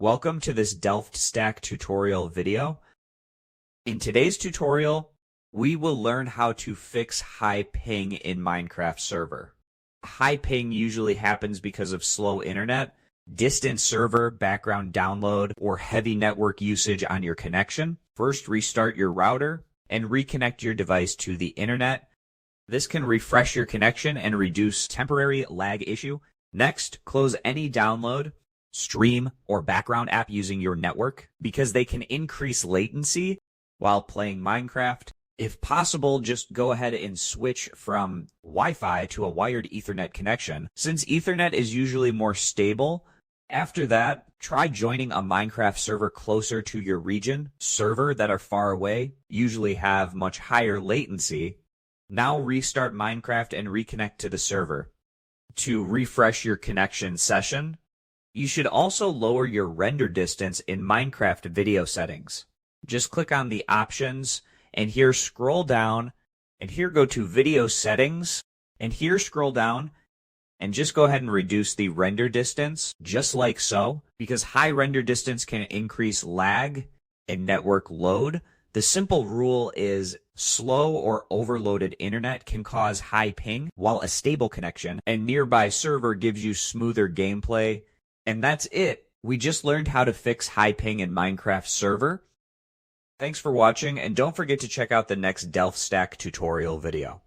Welcome to this Delft Stack tutorial video. In today's tutorial, we will learn how to fix high ping in Minecraft server. High ping usually happens because of slow internet, distant server, background download, or heavy network usage on your connection. First, restart your router and reconnect your device to the internet. This can refresh your connection and reduce temporary lag issue. Next, close any download, stream, or background app using your network because they can increase latency while playing Minecraft. If possible, just go ahead and switch from Wi-Fi to a wired Ethernet connection, since Ethernet is usually more stable. After that, try joining a Minecraft server closer to your region. Servers that are far away usually have much higher latency. Now restart Minecraft and reconnect to the server. To refresh your connection session, you should also lower your render distance in Minecraft video settings. Just click on the options, and here scroll down, and here go to video settings, and here scroll down, and just go ahead and reduce the render distance, just like so, because high render distance can increase lag and network load. The simple rule is slow or overloaded internet can cause high ping, while a stable connection and nearby server gives you smoother gameplay. And that's it. We just learned how to fix high ping in Minecraft server. Thanks for watching, and don't forget to check out the next Delft Stack tutorial video.